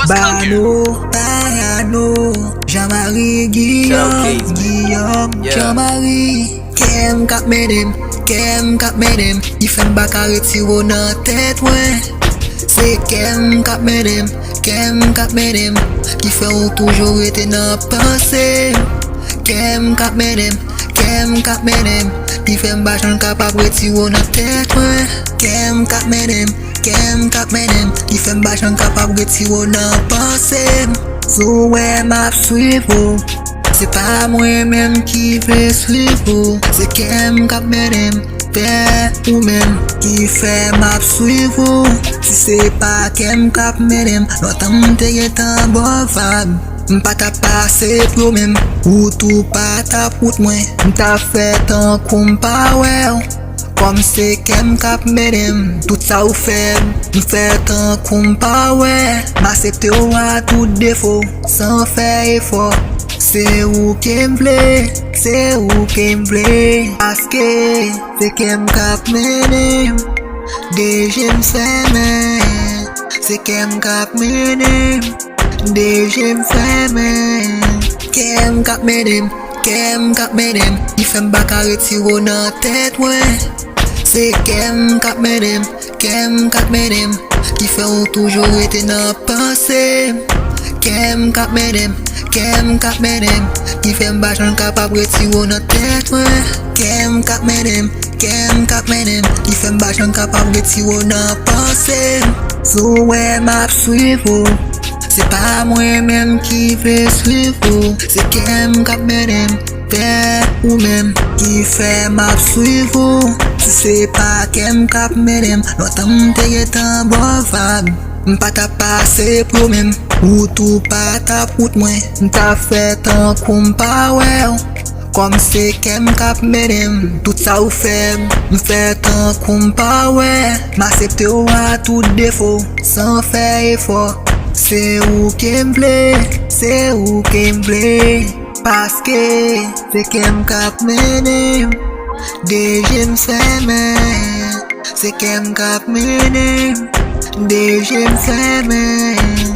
Bayano, Marie Guillaume Bayano, Kem kap Mennen, I fèm baka retiro nan tèt mwen. Se kem kap Mennen, Ki fè ou toujou rete nan panse. Kem kap Mennen, Ki fèm bachan kapap retiro nan tèt mwen. Kem kap Mennen, Ki fèm bachan kapap retiro nan panse. Sou wè map swiv ou, se pa mwen men ki vle swiv ou. Se kem kap Mennen, ou men ki fè map swiv ou. Si se pa kem kap Mennen, notan te getan bon vab. M'pata pase pro men, ou tou pata pout mwen. M'ta fè tan koum pa wè. Kom se kem kap Mennen, tout sa ou fè, m'fè tan koum pa wè. M'asepte ou a tout defo, san fè effort. Se ou kem vle, Paske se kem kap Mennen, deje m'fè men. Se kem kap Mennen, deje m'fè men. Kem kap Mennen, I fèm baka retiro nan tèt mwen. Se kem kap Mennen, Ki fè ou toujou rete nan panse. Kem kap Mennen, Ki fèm bachan kapap retiro nan tèt mwen. Kem kap Mennen, Ki fèm bachan kapap retiro nan panse. Sou wè map swiv ou, se pa mwen men ki vle swiv ou. Se kem kap Mennen, ou men ki fè map swiv ou. Si se pa kem kap Mennen, notan te getan bon vab. M'pata pase pro men, ou tou pata pout mwen. M'ta fè tan koum pa wè. Kom se kem kap Mennen, tout sa ou fè, m'fè tan koum pa wè. M'asepte ou a tout defo, san fè effort. Se ou kem vle, Paske se kem kap Mennen, deje m'fè men. Se kem kap Mennen, deje m'fè men.